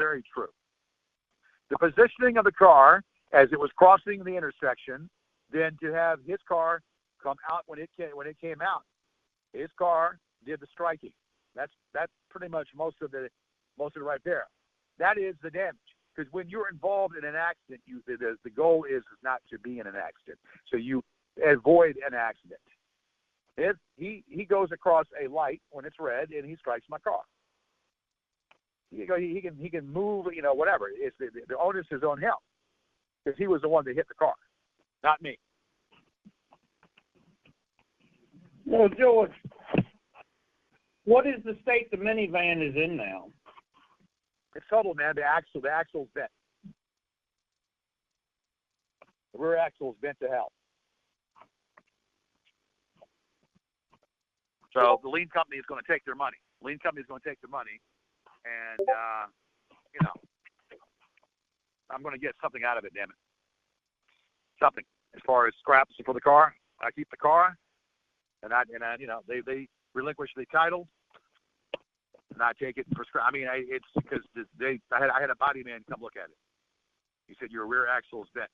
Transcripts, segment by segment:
very true. The positioning of the car as it was crossing the intersection, then to have his car come out when it came out, his car did the striking. That's pretty much most of it right there. That is the damage. Because when you're involved in an accident, the goal is not to be in an accident. So you avoid an accident. If he goes across a light when it's red and he strikes my car, he can move, whatever. It's the onus is on him because he was the one that hit the car, not me. Well, George, what is the state the minivan is in now? It's total, man. The axle's bent. The rear axle's bent to hell. So the lien company is going to take their money. And, I'm going to get something out of it, damn it. Something. As far as scraps for the car, I keep the car, and they relinquish the title. And I take it for scrap. I mean, it's because I had a body man come look at it. He said, your rear axle is bent.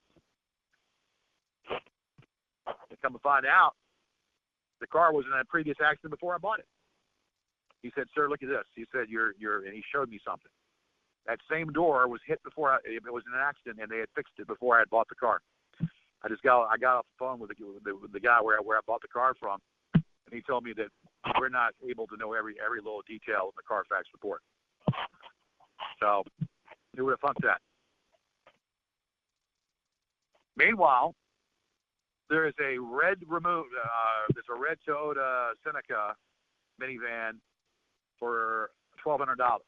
And come to find out, the car was in a previous accident before I bought it. He said, sir, look at this. He said, and he showed me something. That same door was hit before it was in an accident, and they had fixed it before I had bought the car. I got off the phone with the guy where I bought the car from, and he told me that we're not able to know every little detail in the Carfax report. So, who would have thought that? Meanwhile, there is a red TODA Seneca minivan for $1,200,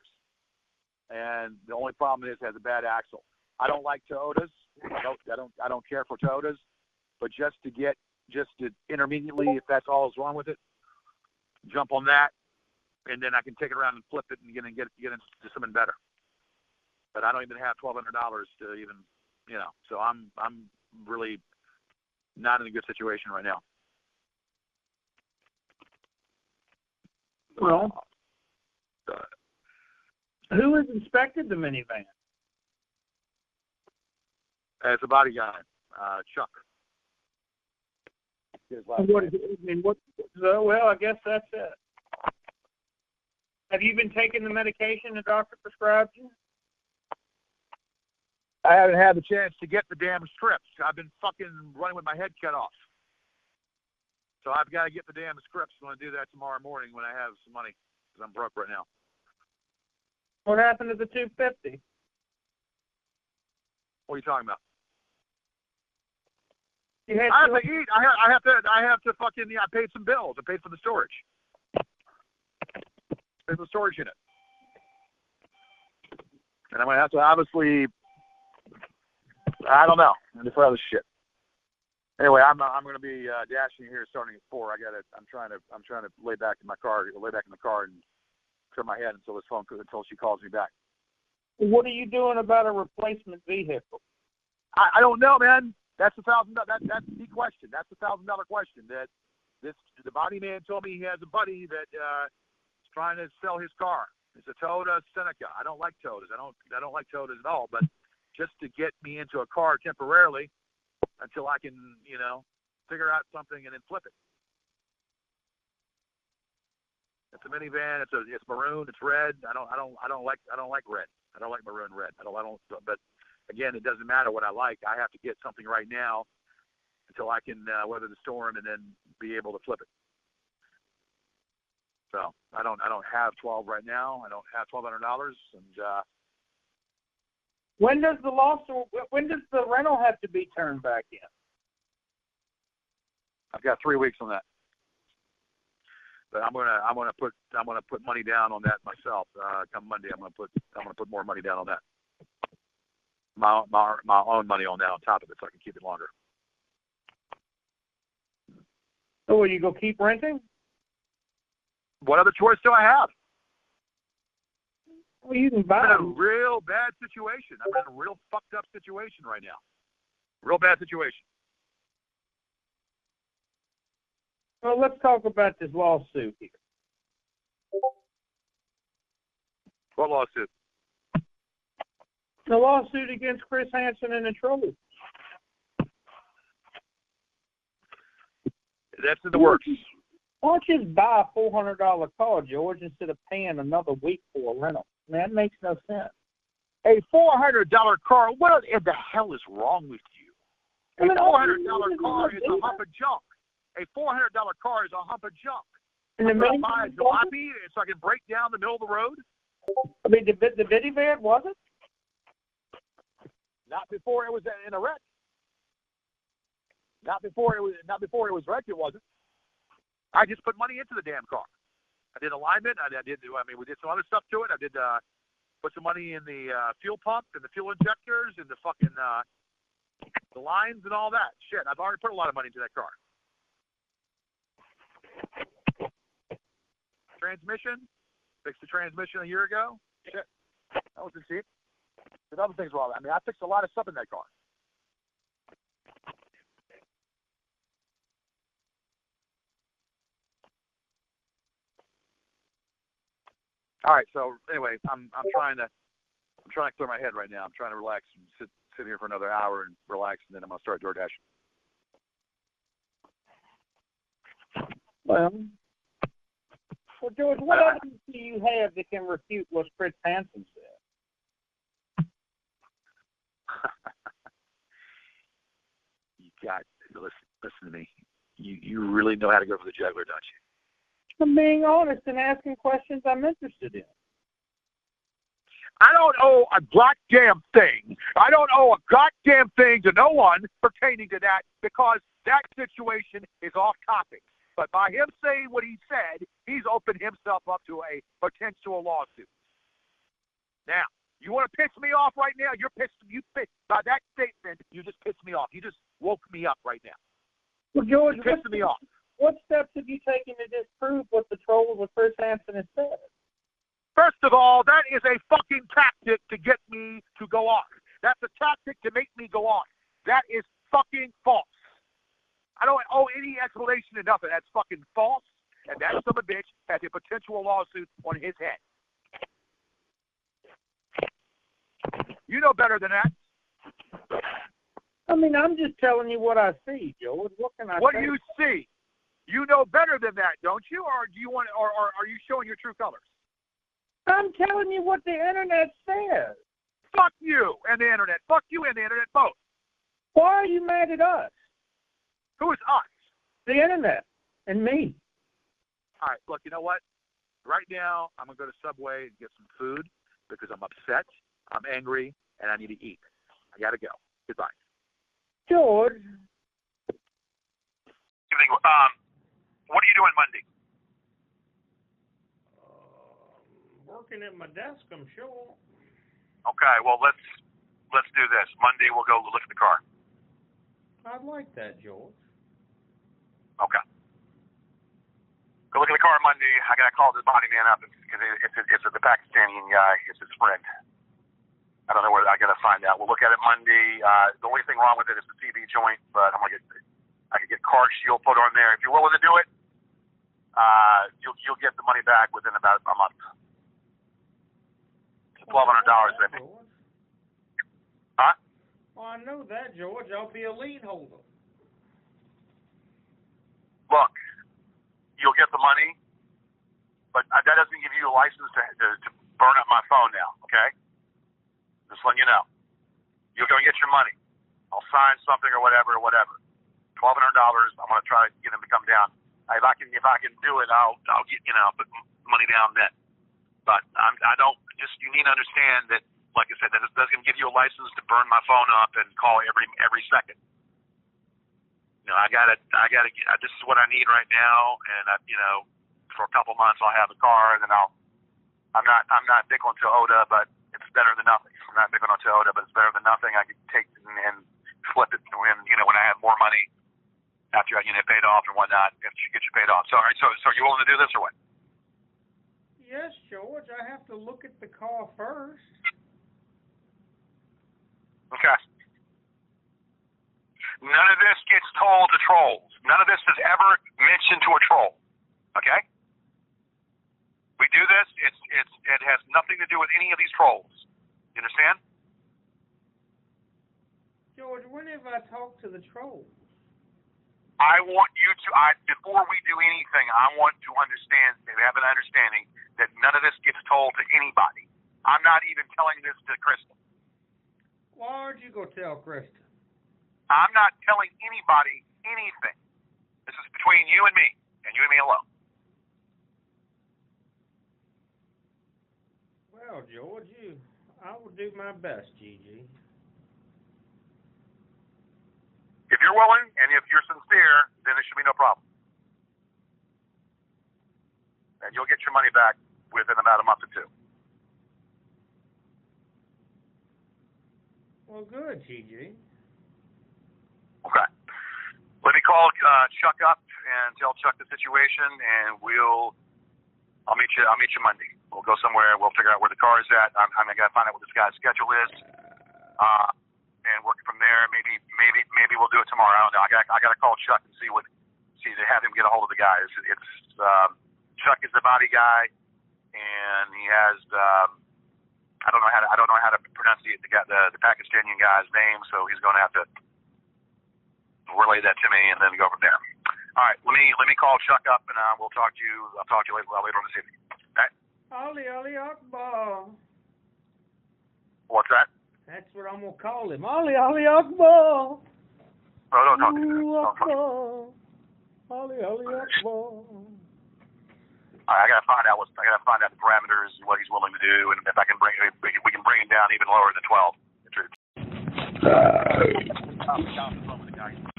and the only problem is it has a bad axle. I don't like TODAs. I don't care for TODAs, but just to intermediately, if that's all is wrong with it, jump on that, and then I can take it around and flip it and get into something better. But I don't even have $1,200 to even, So I'm really not in a good situation right now. Well, who has inspected the minivan? As a body guy, Chuck. What is it? I mean, well, I guess that's it. Have you been taking the medication the doctor prescribed you? I haven't had the chance to get the damn strips. I've been fucking running with my head cut off. So I've got to get the damn scripts. I'm going to do that tomorrow morning when I have some money, because I'm broke right now. What happened to the $250? What are you talking about? You had I have to eat. I have to fucking, I paid some bills. I paid for the storage. There's a storage unit. And I'm going to have to obviously, I don't know, and for other shit. Anyway, I'm going to be dashing here starting at 4. I'm trying to lay back in the car and turn my head until she calls me back. What are you doing about a replacement vehicle? I don't know, man. That's $1,000. That's the question. That's $1,000 question. The body man told me he has a buddy that is trying to sell his car. It's a TODA Seneca. I don't like TODAs. I don't like TODAs at all. But just to get me into a car temporarily until I can, figure out something and then flip it. It's a minivan. It's maroon. It's red. I don't like red. I don't like maroon red. But again, it doesn't matter what I like. I have to get something right now until I can weather the storm and then be able to flip it. So I don't have 12 right now. I don't have $1,200. And when does the rental have to be turned back in? I've got 3 weeks on that. But I'm gonna put money down on that myself. Come Monday, I'm gonna put more money down on that. My own money on that on top of it, so I can keep it longer. So will you go keep renting? What other choice do I have? Well, you can buy. I'm in a real bad situation. I'm in a real fucked up situation right now. Real bad situation. Well, let's talk about this lawsuit here. What lawsuit? The lawsuit against Chris Hansen and the Trolls. That's in the works. Why don't you just buy a $400 car, George, instead of paying another week for a rental? Man, that makes no sense. A $400 car, what in the hell is wrong with you? A $400 car is a hump of junk. A $400 car is a hump of junk. I'm going to buy a jalopy so I can break down the middle of the road? I mean, the minivan, was it? Not before it was in a wreck. Not before it was wrecked, it wasn't. I just put money into the damn car. I did alignment. We did some other stuff to it. I did put some money in the fuel pump and the fuel injectors and the fucking the lines and all that. Shit, I've already put a lot of money into that car. Transmission, fixed the transmission a year ago. Shit, that wasn't cheap. Did other things wrong. I mean, I fixed a lot of stuff in that car. All right. So anyway, I'm trying to clear my head right now. I'm trying to relax and sit here for another hour and relax, and then I'm gonna start DoorDash. Well, George, what evidence do you have that can refute what Fritz Hansen said? You got listen to me. You really know how to go for the jugular, don't you? I'm being honest and asking questions I'm interested in. I don't owe a goddamn thing. I don't owe a goddamn thing to no one pertaining to that because that situation is off topic. But by him saying what he said, he's opened himself up to a potential lawsuit. Now, you want to piss me off right now? You pissed by that statement. You just pissed me off. You just woke me up right now. Well, George, you're pissing me off. What steps have you taken to disprove what the Trolls with Chris Hansen has said? First of all, that is a fucking tactic to get me to go on. That's a tactic to make me go on. That is fucking false. I don't owe any explanation to nothing. That's fucking false, and that son of a bitch has a potential lawsuit on his head. You know better than that. I mean, I'm just telling you what I see, George. What can I say? What do you see? You know better than that, don't you? Or do you want? Or are you showing your true colors? I'm telling you what the internet says. Fuck you and the internet. Fuck you and the internet both. Why are you mad at us? Who is us? The internet and me. All right, look, you know what? Right now, I'm going to go to Subway and get some food because I'm upset, I'm angry, and I need to eat. I got to go. Goodbye. George. What are you doing Monday? Working at my desk, I'm sure. Okay, well, let's do this. Monday, we'll go look at the car. I'd like that, George. Okay. Go look at the car Monday. I got to call this body man up because it's the Pakistani guy. It's his friend. I don't know where. I got to find out. We'll look at it Monday. The only thing wrong with it is the TV joint, but I could get car shield put on there. If you're willing to do it, you'll get the money back within about a month. It's $1,200, baby. Huh? Well, I know that, George. I'll be a lien holder. Look, you'll get the money, but that doesn't give you a license to burn up my phone now, okay? Just letting you know. You're going to get your money. I'll sign something or whatever. $1,200. I'm going to try to get him to come down. If I can do it, I'll get put money down then. But I don't. Just you need to understand that, like I said, that it doesn't give you a license to burn my phone up and call every second. I gotta get. This is what I need right now, and for a couple months I'll have a car, and then I'm not big on TODA, but it's better than nothing. I'm not big on TODA, but it's better than nothing. I can take and flip it when I have more money after I get paid off and whatnot. Get you paid off. So all right, so are you willing to do this or what? Yes, George. I have to look at the car first. Okay. None of this gets told to trolls. None of this is ever mentioned to a troll. Okay? We do this. It has nothing to do with any of these trolls. You understand? George, when have I talked to the troll? I want you to, before we do anything, I want to understand, and have an understanding that none of this gets told to anybody. I'm not even telling this to Krista. Why aren't you going to tell Krista? I'm not telling anybody anything. This is between you and me alone. Well, George, I will do my best, Gigi. If you're willing and if you're sincere, then there should be no problem. And you'll get your money back within about a month or two. Well, good, Gigi. Okay. Let me call Chuck up and tell Chuck the situation, and I'll meet you Monday. We'll go somewhere. We'll figure out where the car is at. I got to find out what this guy's schedule is. And work from there. Maybe we'll do it tomorrow. I don't know. I got to call Chuck and see to have him get a hold of the guy. It's Chuck is the body guy, and he has I don't know how to pronounce the Pakistani guy's name, so he's going to have to relay that to me and then go from there. All right, let me call Chuck up and we'll talk to you. I'll talk to you later on this evening. Okay? Ali Akbar. What's that? That's what I'm going to call him. Ali Akbar. No, don't talk to me. Ali Akbar. I gotta find out the parameters and what he's willing to do, and if we can bring him down even lower than 12.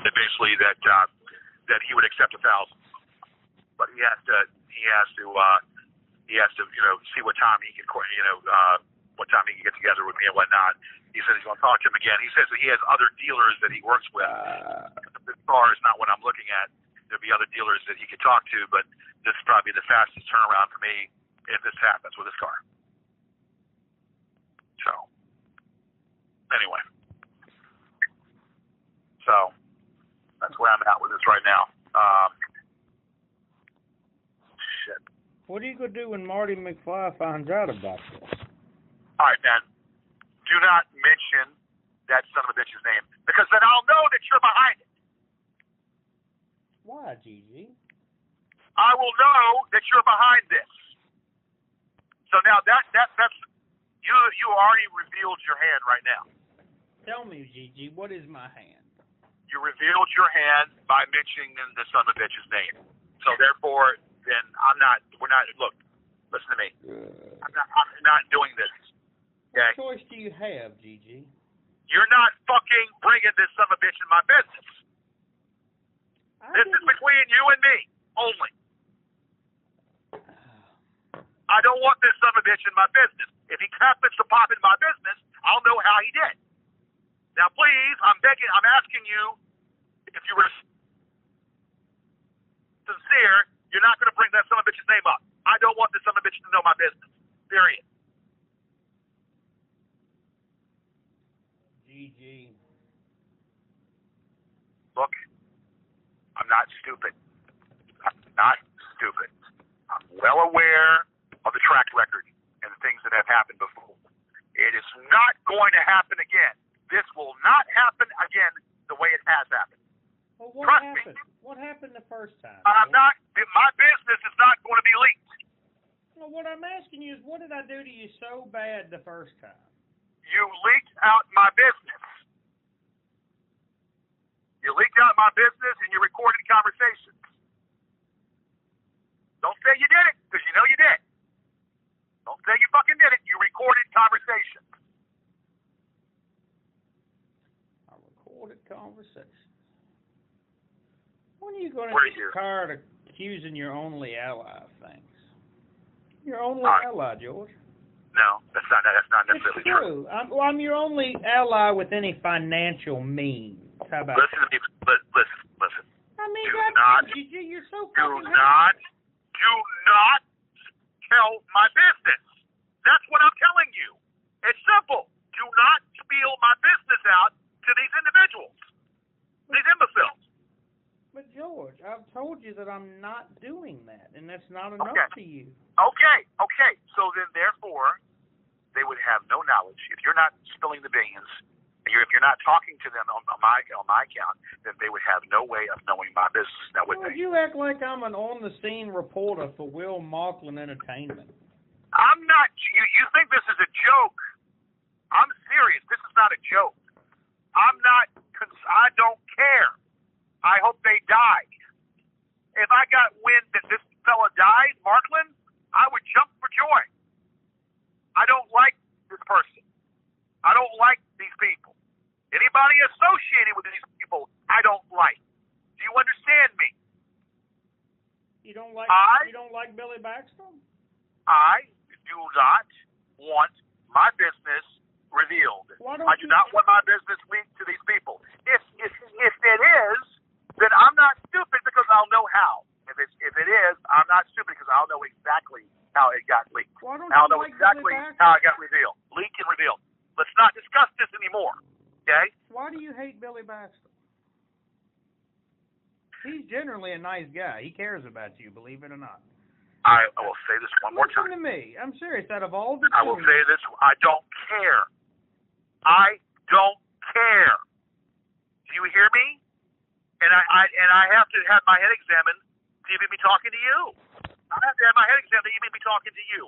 Eventually, that he would accept 1,000, but he has to see what time he can what time he can get together with me and whatnot. He said he's going to talk to him again. He says that he has other dealers that he works with. This car is not what I'm looking at. There'll be other dealers that he could talk to, but this is probably the fastest turnaround for me if this happens with this car. So, anyway. So, that's where I'm at with this right now. Shit. What are you going to do when Marty McFly finds out about this? All right, man. Do not mention that son of a bitch's name, because then I'll know that you're behind it. Why, Gigi? I will know that you're behind this. So now that's you already revealed your hand right now. Tell me, Gigi, what is my hand? You revealed your hand by mentioning the son of a bitch's name. So therefore, then look, listen to me. I'm not doing this. Okay? What choice do you have, Gigi? You're not fucking bringing this son of a bitch in my business. This is between you and me only. I don't want this son of a bitch in my business. If he happens to pop in my business, I'll know how he did. Now, please, I'm asking you, if you were sincere, you're not going to bring that son of a bitch's name up. I don't want this son of a bitch to know my business. Period. GG. Look, I'm not stupid. I'm well aware of the track record and the things that have happened before. It is not going to happen again. This will not happen again the way it has happened. Well, what happened? What happened the first time? My business is not going to be leaked. Well, what I'm asking you is, what did I do to you so bad the first time? You leaked out my business. You leaked out my business and you recorded conversations. Don't say you did it, because you know you did. Don't say you fucking did it. You recorded conversations. I recorded conversations. When are you going to get tired of accusing your only ally of things? Your only ally, George. No, that's not necessarily true. I'm your only ally with any financial means. How about listen to me. Listen. I mean, you're so fucking do not tell my business. That's what I'm telling you. It's simple. Do not spiel my business out to these individuals, these imbeciles. But George, I've told you that I'm not doing that, and that's not enough to you. Okay. So then, therefore, they would have no knowledge. If you're not spilling the beans If you're not talking to them on my account, then they would have no way of knowing my business. Now, would they? You act like I'm an on-the-scene reporter for Will Marklin Entertainment. I'm not. You think this is a joke? I'm serious. This is not a joke. I'm not. I don't care. I hope they die. If I got wind that this fella died, Marklin, I would jump for joy. I don't like this person. I don't like these people. Anybody associated with these people, I don't like. Do you understand me? You don't like Billy Baxter? I do not want my business revealed. I do not want my business leaked to these people. If it is, then I'm not stupid because I'll know how. If it is, I'm not stupid because I'll know exactly how it got leaked. I'll know exactly how it got revealed. Leaked and revealed. Let's not discuss this anymore. Okay? Why do you hate Billy Baxter? He's generally a nice guy. He cares about you, believe it or not. I will say this one more time. Listen to me. I'm serious. Out of all the I will say this. I don't care. I don't care. Do you hear me? And I have to have my head examined to even be talking to you. I have to have my head examined to even be talking to you.